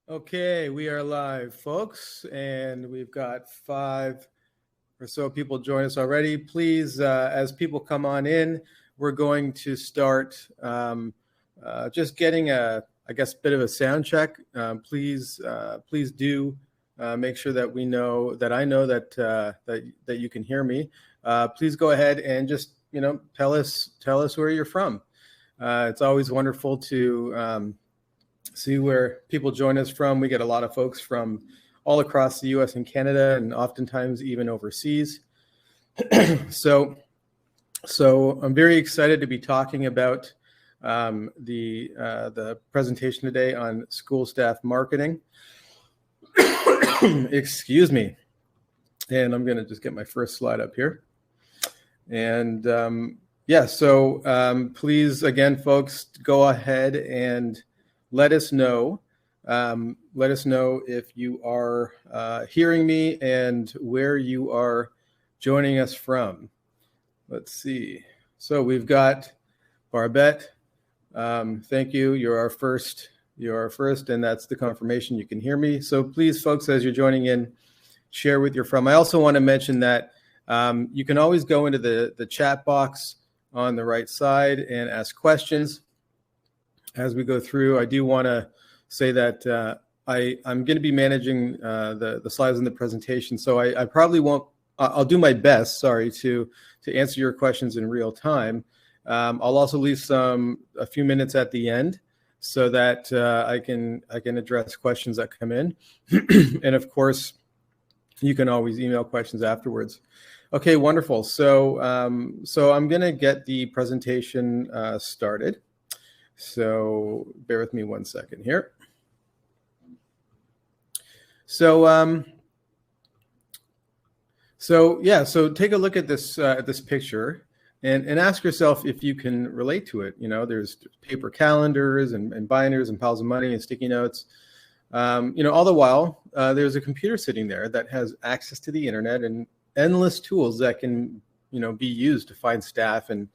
Okay, we are live, folks, and we've got 5 or so people join us already. Please, as people come on in, we're going to start just getting a, I guess, bit of a sound check. Please do make sure that I know that you can hear me. Please go ahead and just tell us where you're from. It's always wonderful to see where people join us from. We get a lot of folks from all across the U.S. and Canada, and oftentimes even overseas. So I'm very excited to be talking about the presentation today on school staff marketing. Excuse me. And I'm going to just get my first slide up here. And please, again, folks, go ahead and let us know. Let us know if you are hearing me and where you are joining us from. Let's see. So we've got Barbette. Thank you. You're our first, and that's the confirmation you can hear me. So please, folks, as you're joining in, share with your from. I also want to mention that you can always go into the chat box on the right side and ask questions as we go through. I do want to say that I'm going to be managing the slides in the presentation, so I probably won't. I'll do my best. Sorry, to answer your questions in real time. I'll also leave a few minutes at the end so that I can address questions that come in, and of course, you can always email questions afterwards. Okay, wonderful. So I'm going to get the presentation started. So bear with me one second here. So take a look at this picture and ask yourself if you can relate to it. There's paper calendars and binders and piles of money and sticky notes. All the while, there's a computer sitting there that has access to the internet and endless tools that can, be used to find staff and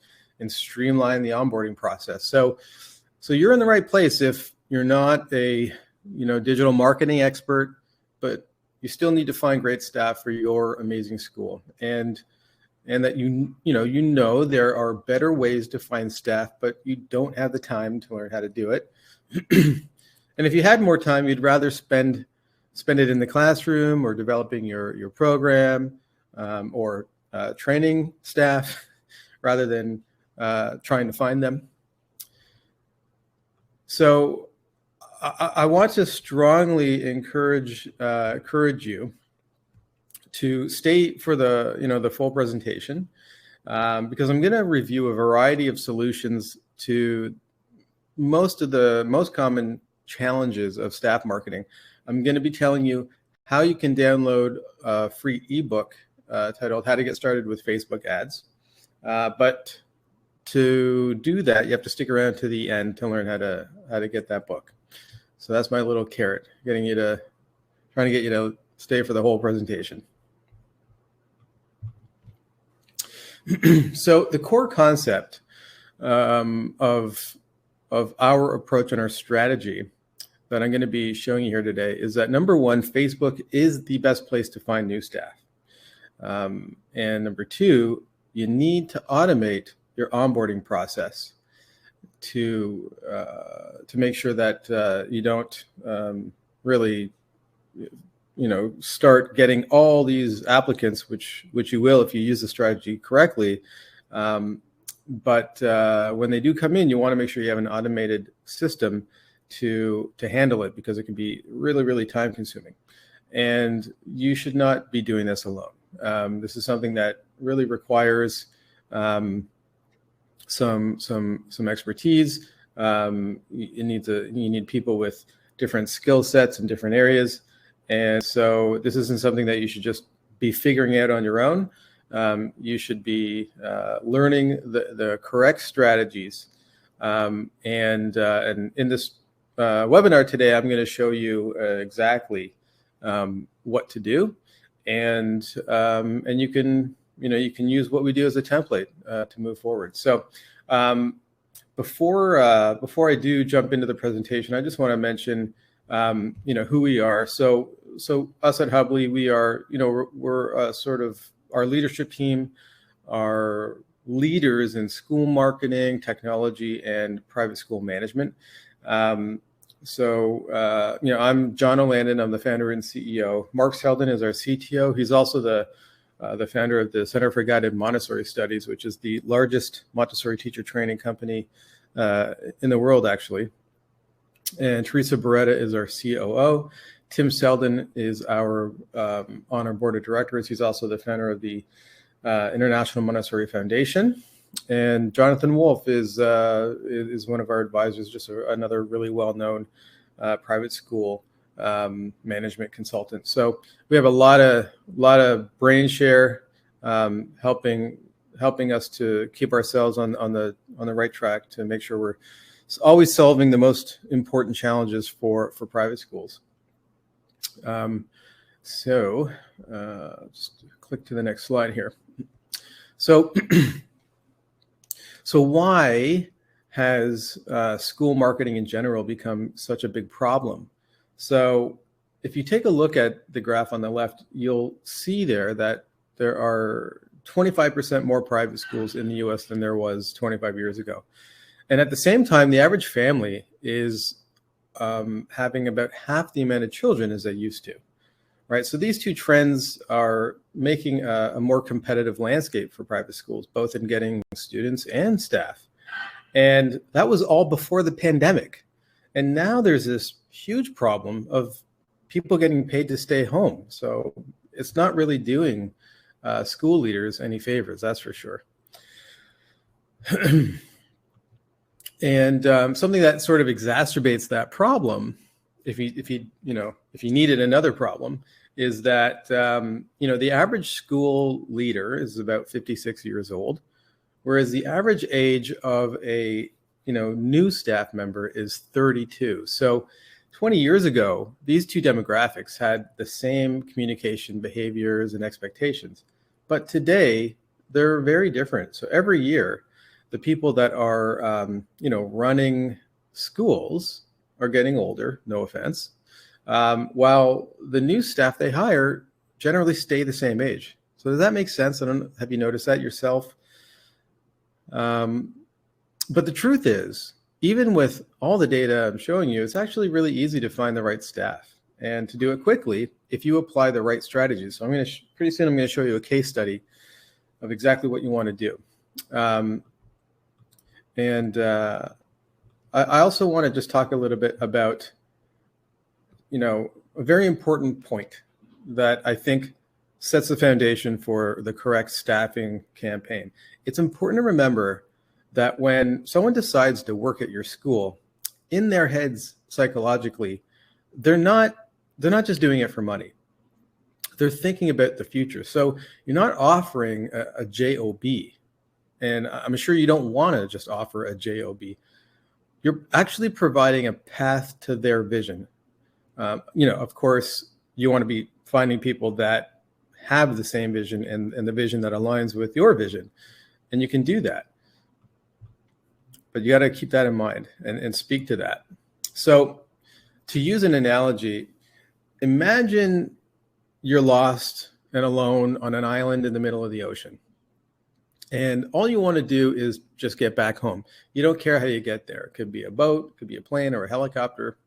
streamline the onboarding process. So you're in the right place if you're not a, digital marketing expert, but you still need to find great staff for your amazing school. And that there are better ways to find staff, but you don't have the time to learn how to do it. And if you had more time, you'd rather spend it in the classroom or developing your program or training staff rather than trying to find them. So I want to strongly encourage you to stay for the full presentation because I'm going to review a variety of solutions to most of the most common challenges of staff marketing. I'm going to be telling you how you can download a free ebook titled "How to Get Started with Facebook Ads," but to do that, you have to stick around to the end to learn how to get that book. So that's my little carrot, trying to get you to stay for the whole presentation. So the core concept of our approach and our strategy that I'm going to be showing you here today is that number one, Facebook is the best place to find new staff. And number two, you need to automate your onboarding process to make sure that you don't really start getting all these applicants, which you will if you use the strategy correctly. But when they do come in, you want to make sure you have an automated system to handle it, because it can be really, really time consuming. And you should not be doing this alone. This is something that really requires some expertise. You need people with different skill sets in different areas. And so this isn't something that you should just be figuring out on your own. You should be learning the correct strategies. And in this webinar today, I'm going to show you exactly what to do, and you can use what we do as a template to move forward. So before I do jump into the presentation, I just want to mention who we are. So us at Hubbli, we are, we're sort of, our leadership team are leaders in school marketing, technology, and private school management. I'm John O'Landon. I'm the founder and CEO. Mark Selden is our CTO. He's also the founder of the Center for Guided Montessori Studies, which is the largest Montessori teacher training company in the world, actually. And Teresa Beretta is our COO. Tim Selden is on our board of directors. He's also the founder of the International Montessori Foundation. And Jonathan Wolf is one of our advisors, just another really well-known private school management consultant. So we have a lot of brain share helping us to keep ourselves on the right track to make sure we're always solving the most important challenges for private schools. Just click to the next slide here. So why has school marketing in general become such a big problem? So if you take a look at the graph on the left, you'll see there that there are 25% more private schools in the US than there was 25 years ago. And at the same time, the average family is having about half the amount of children as they used to, right? So these two trends are making a more competitive landscape for private schools, both in getting students and staff. And that was all before the pandemic. And now there's this huge problem of people getting paid to stay home. So it's not really doing school leaders any favors, that's for sure. And something that sort of exacerbates that problem, if you needed another problem, is that the average school leader is about 56 years old, whereas the average age of a new staff member is 32. So 20 years ago, these two demographics had the same communication behaviors and expectations, but today they're very different. So every year, the people that are, running schools are getting older, no offense, while the new staff they hire generally stay the same age. So does that make sense? I don't know, have you noticed that yourself? But the truth is, even with all the data I'm showing you, it's actually really easy to find the right staff and to do it quickly if you apply the right strategies. So pretty soon I'm going to show you a case study of exactly what you want to do. I also want to just talk a little bit about, a very important point that I think sets the foundation for the correct staffing campaign. It's important to remember that when someone decides to work at your school, in their heads psychologically, they're not just doing it for money. They're thinking about the future. So you're not offering a job. And I'm sure you don't want to just offer a job. You're actually providing a path to their vision. Of course, you want to be finding people that have the same vision and the vision that aligns with your vision. And you can do that. But you got to keep that in mind and speak to that. So to use an analogy, imagine you're lost and alone on an island in the middle of the ocean. And all you want to do is just get back home. You don't care how you get there. It could be a boat, it could be a plane or a helicopter,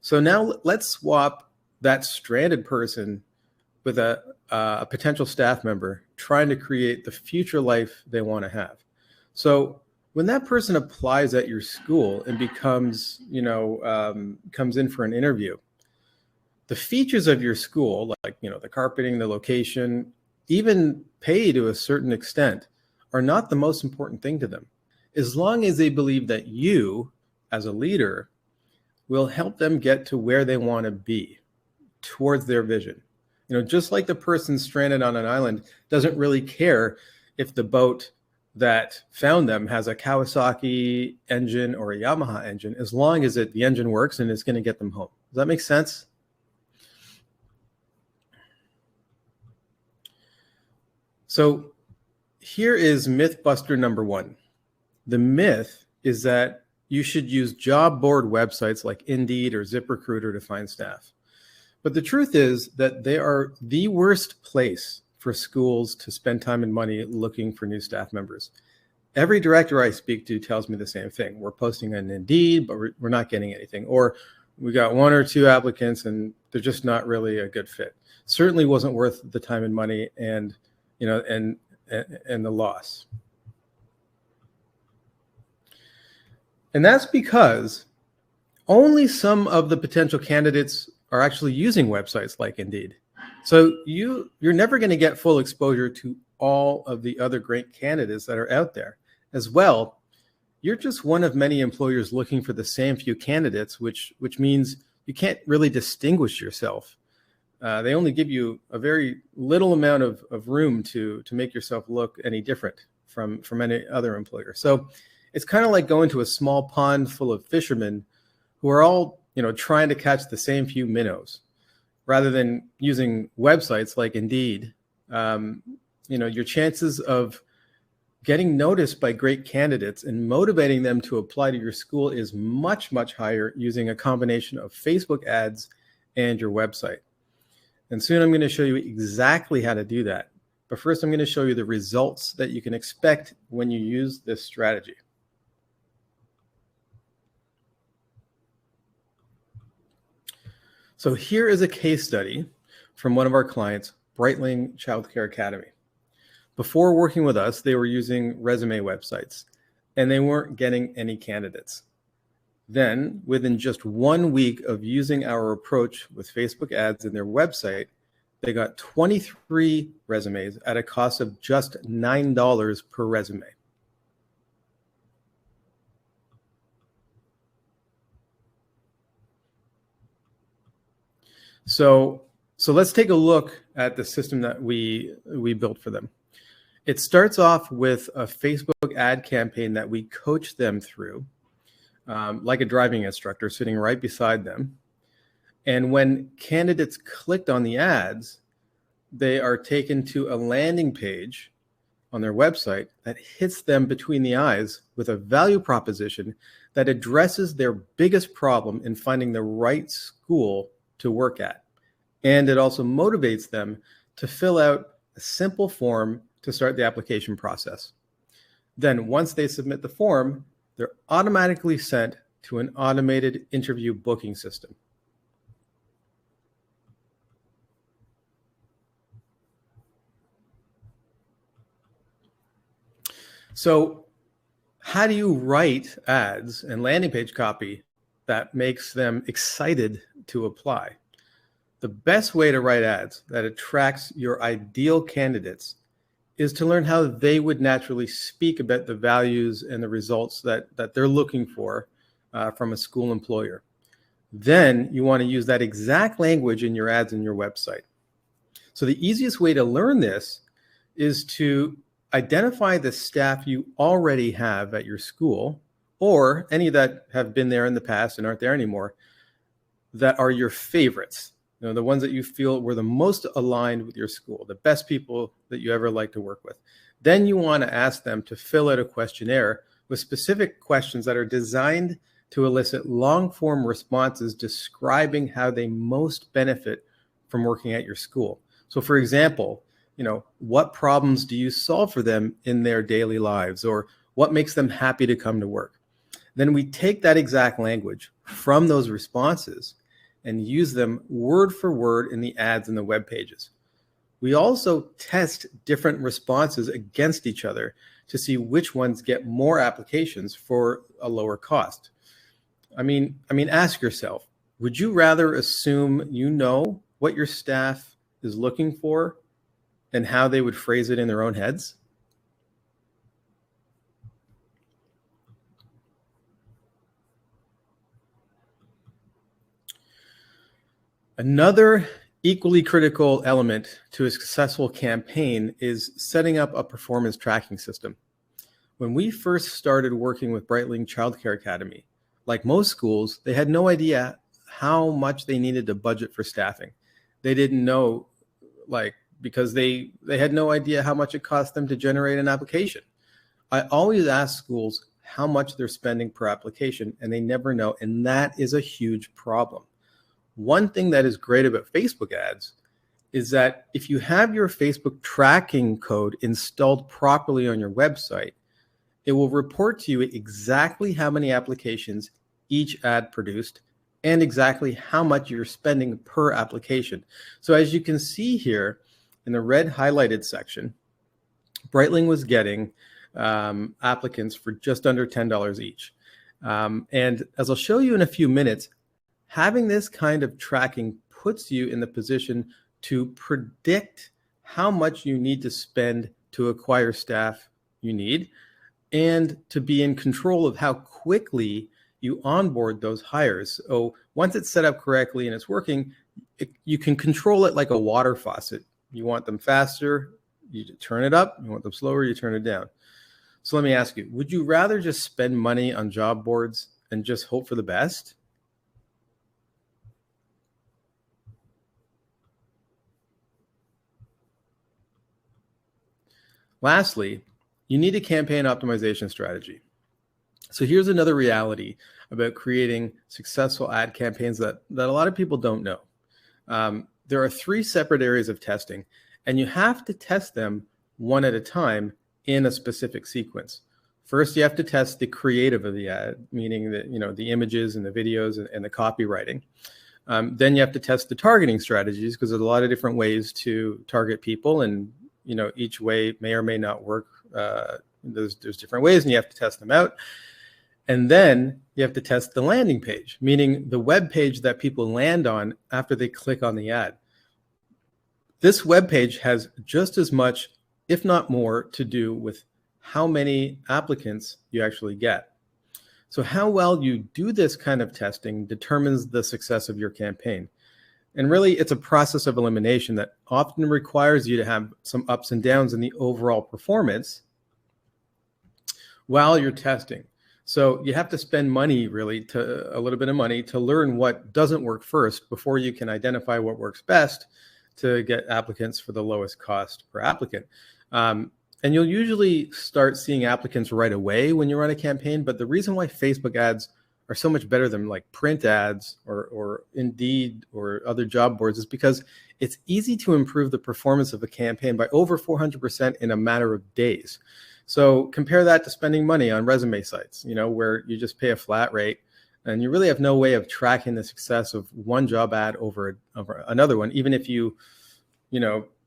So now let's swap that stranded person with a potential staff member trying to create the future life they want to have. So when that person applies at your school and becomes, comes in for an interview, the features of your school, like, the carpeting, the location, even pay to a certain extent, are not the most important thing to them, as long as they believe that you, as a leader, will help them get to where they want to be, towards their vision. Just like the person stranded on an island doesn't really care if the boat that found them has a Kawasaki engine or a Yamaha engine, as long as the engine works and it's going to get them home. Does that make sense? So here is myth buster number one. The myth is that you should use job board websites like Indeed or ZipRecruiter to find staff. But the truth is that they are the worst place for schools to spend time and money looking for new staff members. Every director I speak to tells me the same thing. We're posting on Indeed, but we're not getting anything. Or we got 1 or 2 applicants and they're just not really a good fit. Certainly wasn't worth the time and money and, and the loss. And that's because only some of the potential candidates are actually using websites like Indeed. So you're never going to get full exposure to all of the other great candidates that are out there. As well, you're just one of many employers looking for the same few candidates, which means you can't really distinguish yourself. They only give you a very little amount of room to make yourself look any different from any other employer. So it's kind of like going to a small pond full of fishermen who are all, trying to catch the same few minnows. Rather than using websites like Indeed, your chances of getting noticed by great candidates and motivating them to apply to your school is much, much higher using a combination of Facebook ads and your website. And soon I'm going to show you exactly how to do that. But first, I'm going to show you the results that you can expect when you use this strategy. So here is a case study from one of our clients, Breitling Childcare Academy. Before working with us, they were using resume websites, and they weren't getting any candidates. Then, within just 1 week of using our approach with Facebook ads in their website, they got 23 resumes at a cost of just $9 per resume. So let's take a look at the system that we built for them. It starts off with a Facebook ad campaign that we coach them through, like a driving instructor sitting right beside them. And when candidates clicked on the ads, they are taken to a landing page on their website that hits them between the eyes with a value proposition that addresses their biggest problem in finding the right school to work at. And it also motivates them to fill out a simple form to start the application process. Then once they submit the form, they're automatically sent to an automated interview booking system. So how do you write ads and landing page copy that makes them excited to apply? The best way to write ads that attracts your ideal candidates is to learn how they would naturally speak about the values and the results that they're looking for from a school employer. Then you want to use that exact language in your ads and your website. So the easiest way to learn this is to identify the staff you already have at your school, or any that have been there in the past and aren't there anymore, that are your favorites. The ones that you feel were the most aligned with your school, the best people that you ever like to work with. Then you want to ask them to fill out a questionnaire with specific questions that are designed to elicit long-form responses describing how they most benefit from working at your school. So for example, what problems do you solve for them in their daily lives, or what makes them happy to come to work? Then we take that exact language from those responses and use them word for word in the ads and the web pages. We also test different responses against each other to see which ones get more applications for a lower cost. I mean, ask yourself, would you rather assume you know what your staff is looking for and how they would phrase it in their own heads? Another equally critical element to a successful campaign is setting up a performance tracking system. When we first started working with Breitling Childcare Academy, like most schools, they had no idea how much they needed to budget for staffing. They didn't know, because they had no idea how much it cost them to generate an application. I always ask schools, how much they're spending per application, and they never know. And that is a huge problem. One thing that is great about Facebook ads is that if you have your Facebook tracking code installed properly on your website, it will report to you exactly how many applications each ad produced and exactly how much you're spending per application. So as you can see here in the red highlighted section, Breitling was getting applicants for just under $10 each. And as I'll show you in a few minutes, having this kind of tracking puts you in the position to predict how much you need to spend to acquire staff you need, and to be in control of how quickly you onboard those hires. So once it's set up correctly and it's working, you can control it like a water faucet. You want them faster, you turn it up. You want them slower, you turn it down. So let me ask you, would you rather just spend money on job boards and just hope for the best? Lastly, you need a campaign optimization strategy. So here's another reality about creating successful ad campaigns that a lot of people don't know. There are 3 separate areas of testing, and you have to test them one at a time in a specific sequence. First, you have to test the creative of the ad, meaning that, the images and the videos and the copywriting. Then you have to test the targeting strategies, because there's a lot of different ways to target people, and each way may or may not work. There's different ways, and you have to test them out. And then you have to test the landing page, meaning the web page that people land on after they click on the ad. This web page has just as much, if not more, to do with how many applicants you actually get. So how well you do this kind of testing determines the success of your campaign. And really, it's a process of elimination that often requires you to have some ups and downs in the overall performance while you're testing. So you have to spend money, really, a little bit of money to learn what doesn't work first before you can identify what works best to get applicants for the lowest cost per applicant. And you'll usually start seeing applicants right away when you run a campaign. But the reason why Facebook ads are so much better than like print ads or Indeed or other job boards is because it's easy to improve the performance of a campaign by over 400% in a matter of days. So compare that to spending money on resume sites, where you just pay a flat rate and you really have no way of tracking the success of one job ad over another one, even if you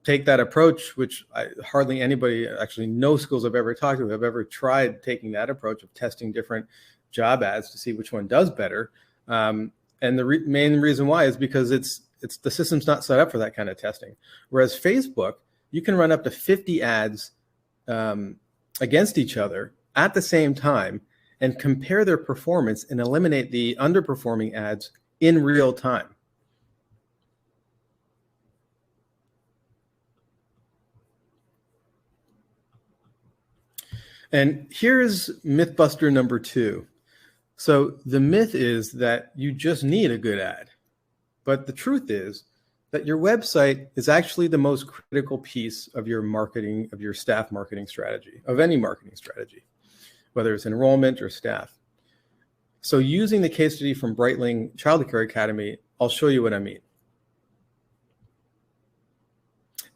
take that approach, which hardly anybody, actually no schools I've ever talked to have ever tried taking that approach of testing different job ads to see which one does better. And the main reason why is because it's the system's not set up for that kind of testing. Whereas Facebook, you can run up to 50 ads against each other at the same time and compare their performance and eliminate the underperforming ads in real time. And here's Mythbuster number 2. So the myth is that you just need a good ad. But the truth is that your website is actually the most critical piece of your marketing, of your staff marketing strategy, of any marketing strategy, whether it's enrollment or staff. So using the case study from Breitling Child Care Academy, I'll show you what I mean.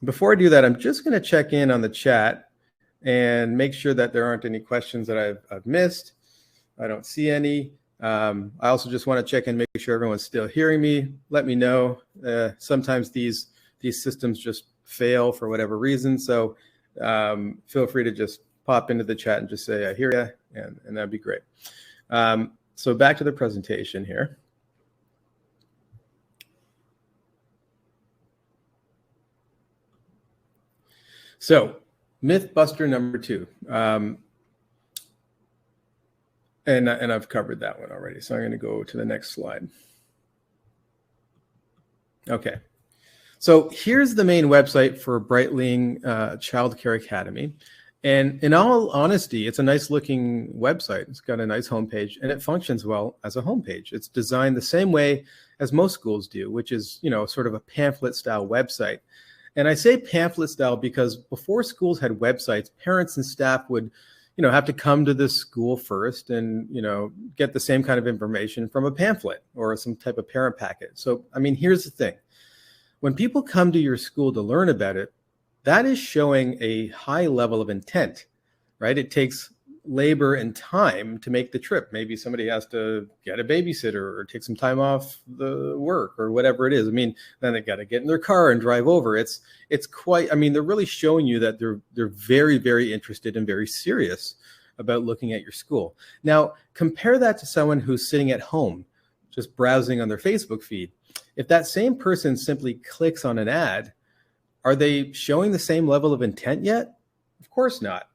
Before I do that, I'm just going to check in on the chat and make sure that there aren't any questions that I've missed. I don't see any. I also just want to check and make sure everyone's still hearing me. Let me know. Sometimes these systems just fail for whatever reason. So feel free to just pop into the chat and just say, I hear you, and that'd be great. So back to the presentation here. So Mythbuster number 2. And I've covered that one already. So I'm going to go to the next slide. Okay. So here's the main website for Breitling Child Care Academy. And in all honesty, it's a nice looking website. It's got a nice homepage and it functions well as a homepage. It's designed the same way as most schools do, which is, sort of a pamphlet style website. And I say pamphlet style because before schools had websites, parents and staff would, have to come to the school first and, get the same kind of information from a pamphlet or some type of parent packet. So, I mean, here's the thing. When people come to your school to learn about it, that is showing a high level of intent, right? It takes labor and time to make the trip. Maybe somebody has to get a babysitter or take some time off the work or whatever it is. I mean, then they got to get in their car and drive over. It's quite, I mean, they're really showing you that they're very, very interested and very serious about looking at your school. Now, compare that to someone who's sitting at home, just browsing on their Facebook feed. If that same person simply clicks on an ad, are they showing the same level of intent yet? Of course not.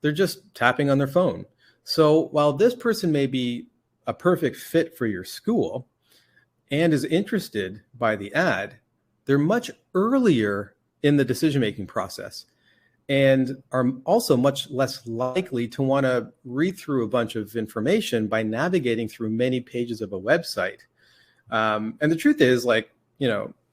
They're just tapping on their phone. So while this person may be a perfect fit for your school and is interested by the ad, they're much earlier in the decision-making process and are also much less likely to want to read through a bunch of information by navigating through many pages of a website. And the truth is,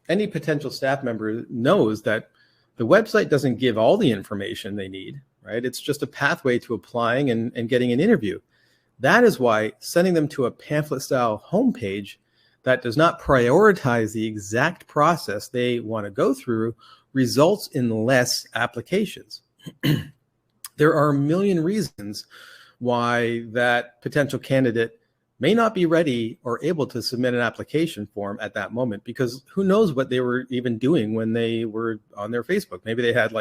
any potential staff member knows that the website doesn't give all the information they need, right? It's just a pathway to applying and getting an interview. That is why sending them to a pamphlet-style homepage that does not prioritize the exact process they want to go through results in less applications. There are a million reasons why that potential candidate may not be ready or able to submit an application form at that moment, because who knows what they were even doing when they were on their Facebook. Maybe they had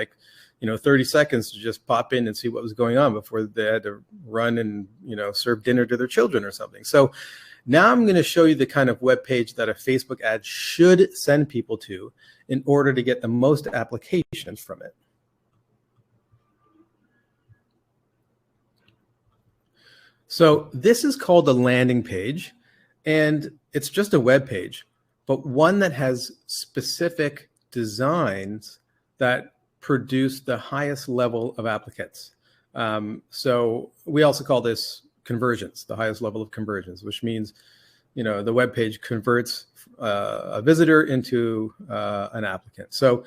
30 seconds to just pop in and see what was going on before they had to run and, serve dinner to their children or something. So now I'm going to show you the kind of web page that a Facebook ad should send people to in order to get the most applications from it. So this is called a landing page, and it's just a web page, but one that has specific designs that produce the highest level of applicants. So we also call this conversions, the highest level of conversions, which means, the web page converts a visitor into an applicant. So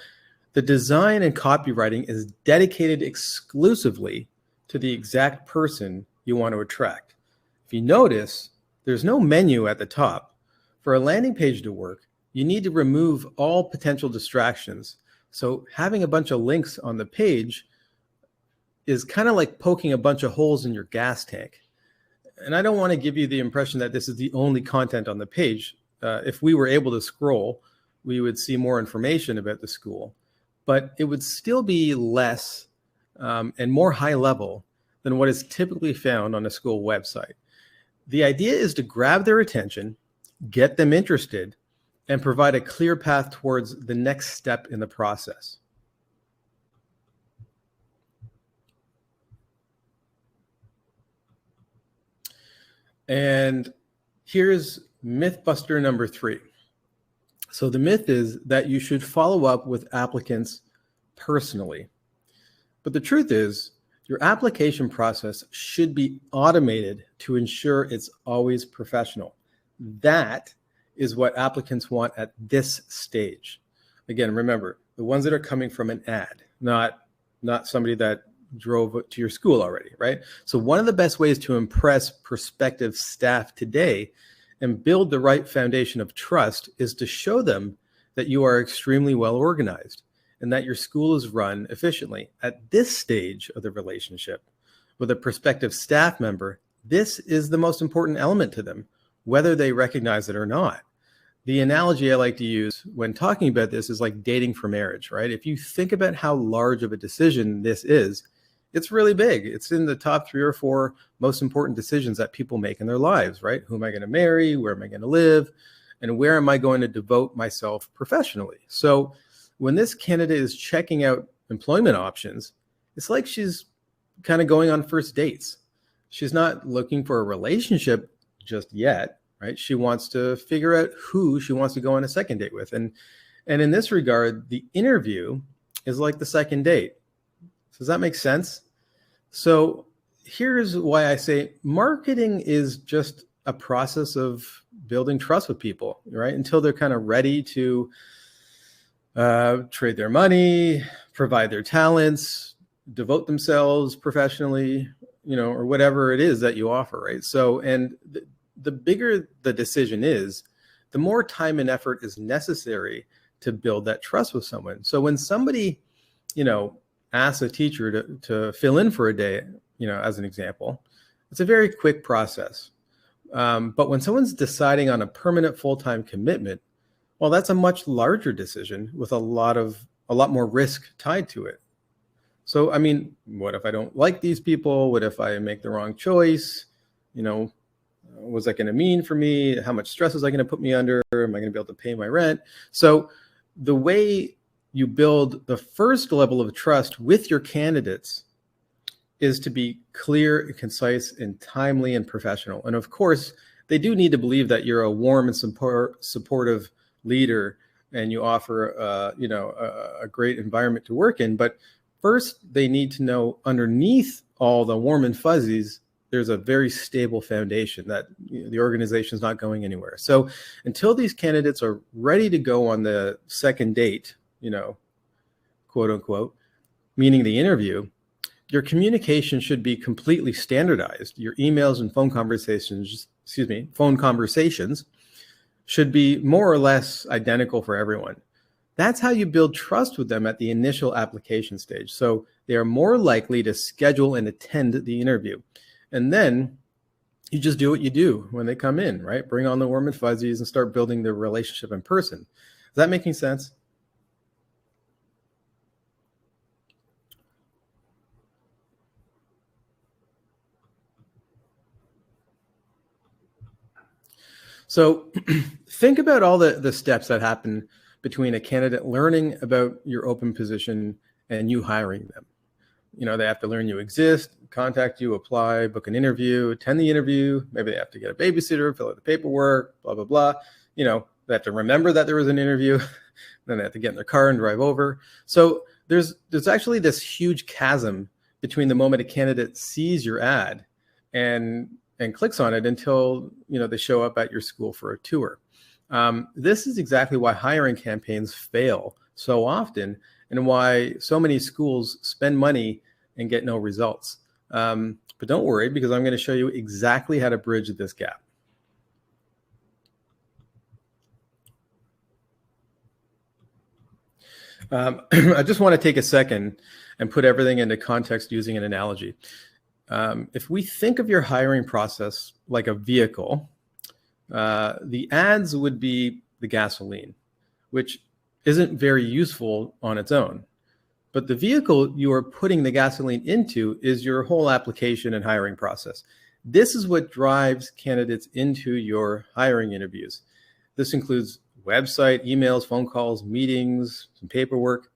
the design and copywriting is dedicated exclusively to the exact person you want to attract. If you notice, there's no menu at the top. For a landing page to work, you need to remove all potential distractions. So having a bunch of links on the page is kind of like poking a bunch of holes in your gas tank. And I don't want to give you the impression that this is the only content on the page. If we were able to scroll, we would see more information about the school, but it would still be less and more high level than what is typically found on a school website. The idea is to grab their attention, get them interested, and provide a clear path towards the next step in the process. And here's mythbuster number 3. So the myth is that you should follow up with applicants personally. But the truth is, your application process should be automated to ensure it's always professional. That is what applicants want at this stage. Again, remember, the ones that are coming from an ad, not somebody that drove to your school already, right? So one of the best ways to impress prospective staff today and build the right foundation of trust is to show them that you are extremely well organized and that your school is run efficiently. At this stage of the relationship with a prospective staff member, this is the most important element to them, whether they recognize it or not. The analogy I like to use when talking about this is like dating for marriage, right? If you think about how large of a decision this is, it's really big. It's in the top 3 or 4 most important decisions that people make in their lives, right? Who am I going to marry? Where am I going to live? And where am I going to devote myself professionally? So when this candidate is checking out employment options, it's like she's kind of going on first dates. She's not looking for a relationship just yet, right? She wants to figure out who she wants to go on a second date with. And in this regard, the interview is like the second date. Does that make sense? So here's why I say marketing is just a process of building trust with people, right? Until they're kind of ready to trade their money, provide their talents, devote themselves professionally, or whatever it is that you offer, right? So, and the bigger the decision is, the more time and effort is necessary to build that trust with someone. So when somebody, asks a teacher to fill in for a day, as an example, it's a very quick process. But when someone's deciding on a permanent full-time commitment, well, that's a much larger decision with a lot more risk tied to it. So, I mean, what if I don't like these people? What if I make the wrong choice? What's that going to mean for me? How much stress is that going to put me under? Am I going to be able to pay my rent? So the way you build the first level of trust with your candidates is to be clear and concise and timely and professional. And of course, they do need to believe that you're a warm and supportive leader and you offer, a great environment to work in. But first, they need to know underneath all the warm and fuzzies, there's a very stable foundation that the organization is not going anywhere. So until these candidates are ready to go on the second date, quote unquote, meaning the interview, your communication should be completely standardized. Your emails and phone conversations should be more or less identical for everyone. That's how you build trust with them at the initial application stage. So they are more likely to schedule and attend the interview. And then you just do what you do when they come in, right? Bring on the warm and fuzzies and start building the relationship in person. Is that making sense? So think about all the steps that happen between a candidate learning about your open position and you hiring them. They have to learn you exist, contact you, apply, book an interview, attend the interview. Maybe they have to get a babysitter, fill out the paperwork, blah, blah, blah. They have to remember that there was an interview. Then they have to get in their car and drive over. So there's actually this huge chasm between the moment a candidate sees your ad and clicks on it until they show up at your school for a tour. This is exactly why hiring campaigns fail so often and why so many schools spend money and get no results. But don't worry, because I'm going to show you exactly how to bridge this gap. I just want to take a second and put everything into context using an analogy. If we think of your hiring process like a vehicle, the ads would be the gasoline, which isn't very useful on its own. But the vehicle you are putting the gasoline into is your whole application and hiring process. This is what drives candidates into your hiring interviews. This includes website, emails, phone calls, meetings, some paperwork.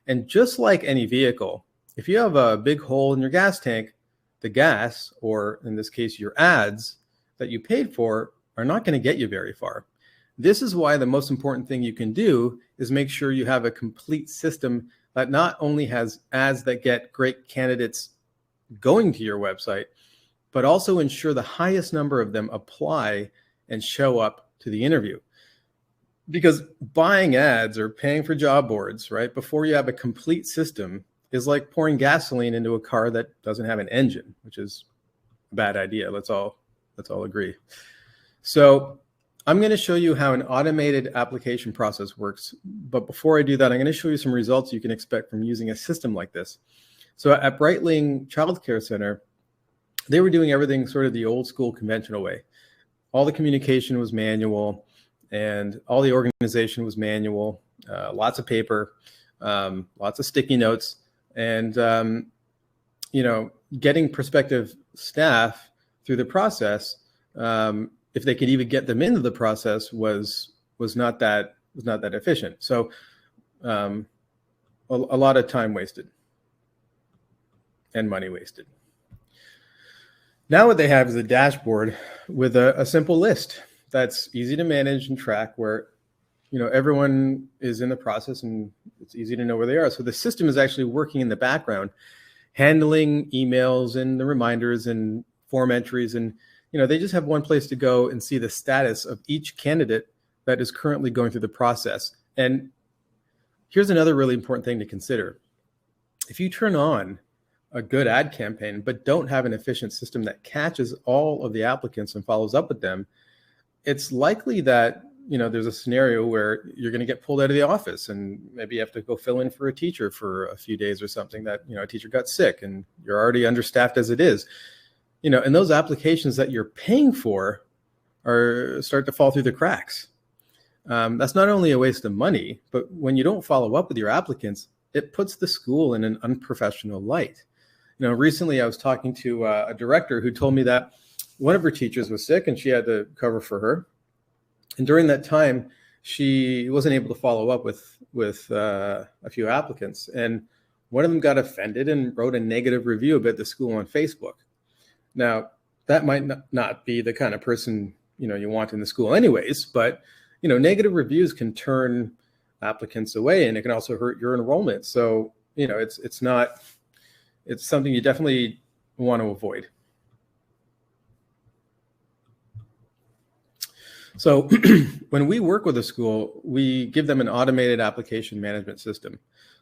And just like any vehicle, if you have a big hole in your gas tank, the gas, or in this case, your ads that you paid for, are not going to get you very far. This is why the most important thing you can do is make sure you have a complete system that not only has ads that get great candidates going to your website, but also ensure the highest number of them apply and show up to the interview. Because buying ads or paying for job boards, right, before you have a complete system is like pouring gasoline into a car that doesn't have an engine, which is a bad idea. Let's all agree. So I'm going to show you how an automated application process works. But before I do that, I'm going to show you some results you can expect from using a system like this. So at Breitling Child Care Center, they were doing everything sort of the old school conventional way. All the communication was manual and all the organization was manual, lots of paper, lots of sticky notes, and getting prospective staff through the process, if they could even get them into the process, was not that efficient. So a lot of time wasted and money wasted. Now what they have is a dashboard with a simple list that's easy to manage and track, where everyone is in the process and it's easy to know where they are. So the system is actually working in the background, handling emails and the reminders and form entries, and they just have one place to go and see the status of each candidate that is currently going through the process. And here's another really important thing to consider. If you turn on a good ad campaign, but don't have an efficient system that catches all of the applicants and follows up with them, it's likely that, there's a scenario where you're going to get pulled out of the office, and maybe you have to go fill in for a teacher for a few days or something, that, a teacher got sick and you're already understaffed as it is. And those applications that you're paying for start to fall through the cracks. That's not only a waste of money, but when you don't follow up with your applicants, it puts the school in an unprofessional light. Recently I was talking to a director who told me that one of her teachers was sick and she had to cover for her. And during that time, she wasn't able to follow up with a few applicants. And one of them got offended and wrote a negative review about the school on Facebook. Now, that might not be the kind of person, you want in the school anyways, but, negative reviews can turn applicants away, and it can also hurt your enrollment. So, it's something you definitely want to avoid. So when we work with a school, we give them an automated application management system.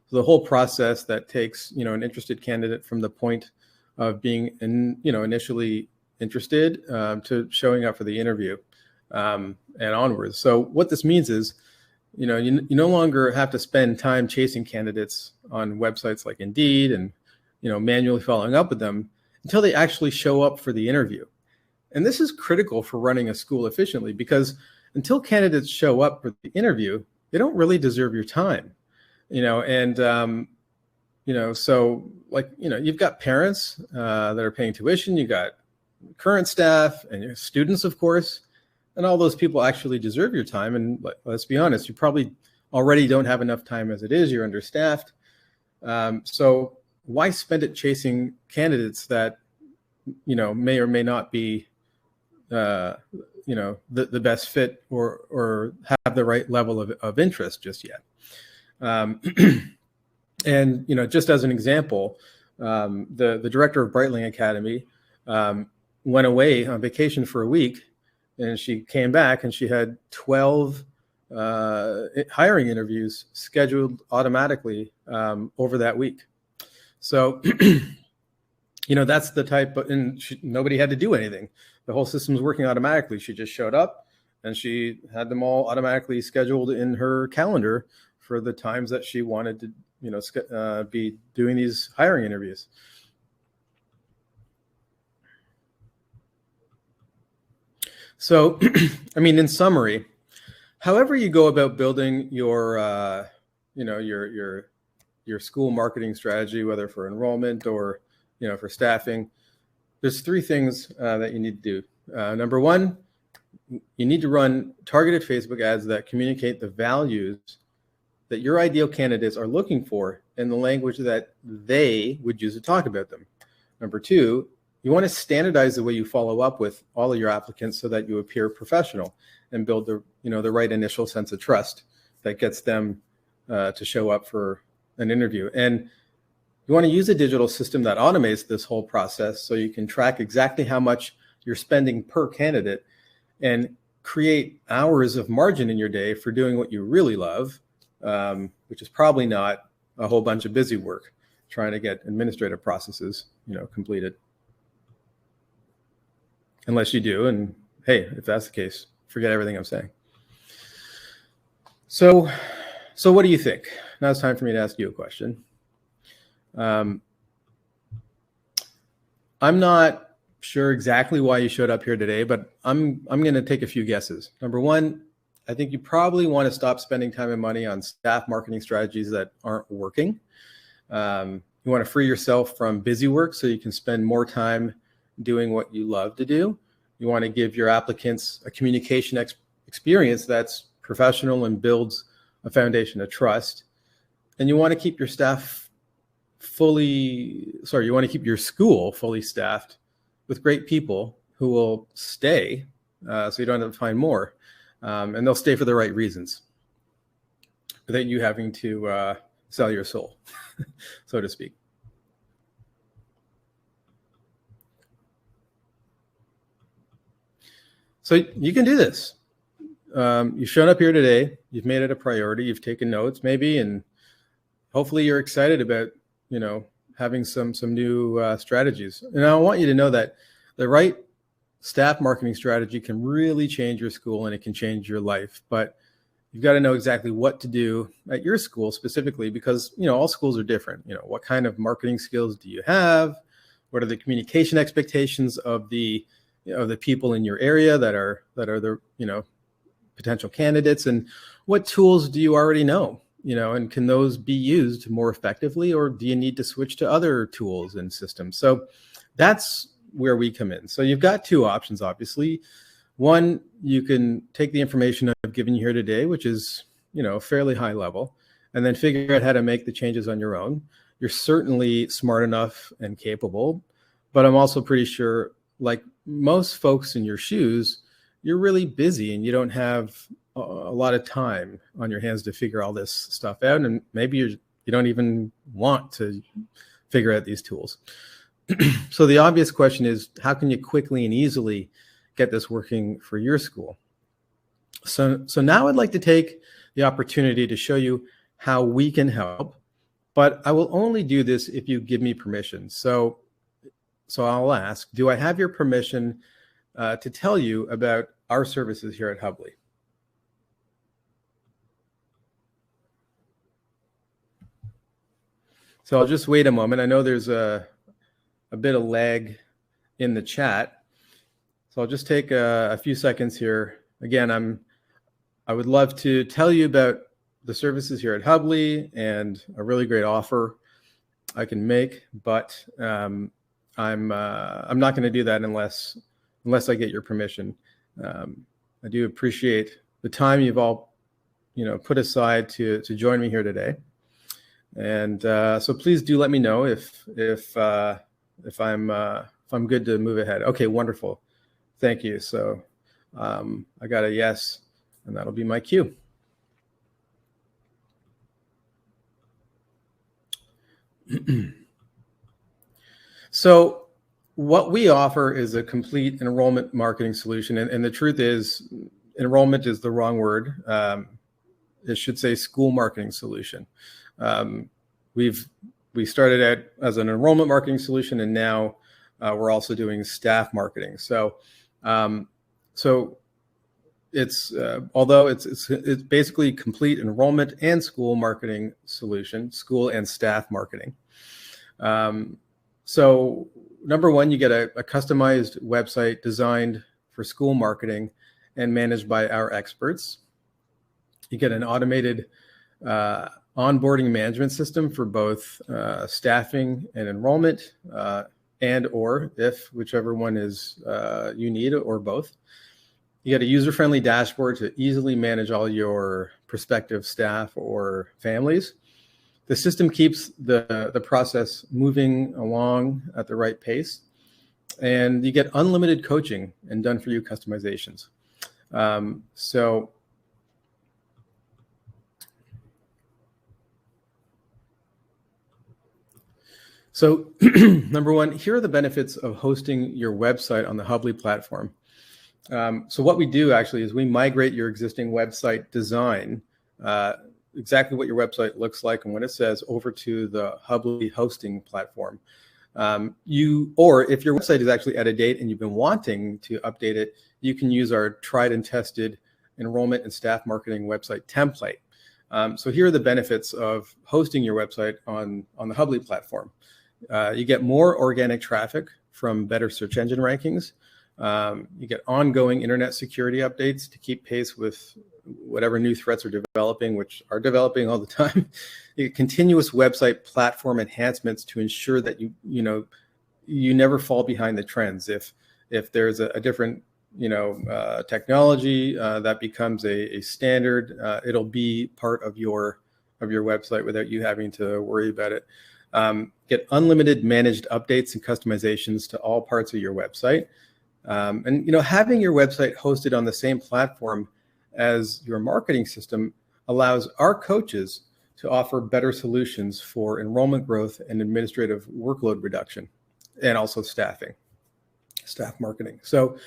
So the whole process that takes, an interested candidate from the point of being initially interested to showing up for the interview and onwards. So what this means is, you no longer have to spend time chasing candidates on websites like Indeed and, manually following up with them until they actually show up for the interview. And this is critical for running a school efficiently, because until candidates show up for the interview, they don't really deserve your time, so you've got parents that are paying tuition, you got current staff and your students, of course, and all those people actually deserve your time. And let's be honest, you probably already don't have enough time as it is, you're understaffed. So why spend it chasing candidates that, may or may not be the best fit or have the right level of interest just yet. And, just as an example, the director of Breitling Academy went away on vacation for a week, and she came back and she had 12 hiring interviews scheduled automatically over that week. So, that's the type of, and nobody had to do anything. The whole system's working automatically. She just showed up and she had them all automatically scheduled in her calendar for the times that she wanted to, be doing these hiring interviews. So, in summary, however you go about building your, your school marketing strategy, whether for enrollment or, for staffing, there's three things that you need to do. Number one, you need to run targeted Facebook ads that communicate the values that your ideal candidates are looking for in the language that they would use to talk about them. Number two, you want to standardize the way you follow up with all of your applicants so that you appear professional and build the right initial sense of trust that gets them to show up for an interview. And you want to use a digital system that automates this whole process so you can track exactly how much you're spending per candidate and create hours of margin in your day for doing what you really love, which is probably not a whole bunch of busy work trying to get administrative processes, completed. Unless you do, and hey, if that's the case, forget everything I'm saying. So what do you think? Now it's time for me to ask you a question. I'm not sure exactly why you showed up here today, but I'm going to take a few guesses. Number one, I think you probably want to stop spending time and money on staff marketing strategies that aren't working. You want to free yourself from busy work so you can spend more time doing what you love to do. You want to give your applicants a communication experience that's professional and builds a foundation of trust. And you want to keep your your school fully staffed with great people who will stay, so you don't have to find more. And they'll stay for the right reasons, without you having to sell your soul, so to speak. So you can do this. You've shown up here today. You've made it a priority. You've taken notes maybe, and hopefully you're excited about, having some new strategies. And I want you to know that the right staff marketing strategy can really change your school, and it can change your life. But you've got to know exactly what to do at your school specifically, because all schools are different. What kind of marketing skills do you have? What are the communication expectations of the people in your area that are the potential candidates, and what tools do you already know? And can those be used more effectively, or do you need to switch to other tools and systems? So that's where we come in. So you've got two options, obviously. One, you can take the information I've given you here today, which is, fairly high level, and then figure out how to make the changes on your own. You're certainly smart enough and capable, but I'm also pretty sure, like most folks in your shoes, you're really busy and you don't have a lot of time on your hands to figure all this stuff out. And maybe you don't even want to figure out these tools. So the obvious question is, how can you quickly and easily get this working for your school? So now I'd like to take the opportunity to show you how we can help, but I will only do this if you give me permission. So I'll ask, do I have your permission to tell you about our services here at Hubbli? So I'll just wait a moment. I know there's a bit of lag in the chat, so I'll just take a few seconds here. Again, I would love to tell you about the services here at Hubbli and a really great offer I can make, but I'm not going to do that unless I get your permission. I do appreciate the time you've all put aside to join me here today, and so please do let me know if I'm good to move ahead. Okay, wonderful, thank you. So I got a yes, and that'll be my cue. So what we offer is a complete enrollment marketing solution. And the truth is, enrollment is the wrong word. It should say school marketing solution. We started out as an enrollment marketing solution, and now we're also doing staff marketing. So it's although it's basically complete enrollment and school marketing solution, school and staff marketing. So number one, you get a customized website designed for school marketing and managed by our experts. You get an automated onboarding management system for both staffing and enrollment, and or if whichever one is you need, or both. You get a user-friendly dashboard to easily manage all your prospective staff or families. The system keeps the process moving along at the right pace, and you get unlimited coaching and done-for-you customizations. So number one, here are the benefits of hosting your website on the Hubbli platform. So what we do actually is we migrate your existing website design, exactly what your website looks like and what it says, over to the Hubbli hosting platform. Or if your website is actually out of date and you've been wanting to update it, you can use our tried and tested enrollment and staff marketing website template. So here are the benefits of hosting your website on the Hubbli platform. You get more organic traffic from better search engine rankings. You get ongoing internet security updates to keep pace with whatever new threats are developing, which are developing all the time. You get continuous website platform enhancements to ensure that you never fall behind the trends. If there's a different technology that becomes a standard, it'll be part of your website without you having to worry about it. Get unlimited managed updates and customizations to all parts of your website. And having your website hosted on the same platform as your marketing system allows our coaches to offer better solutions for enrollment growth and administrative workload reduction, and also staff marketing. So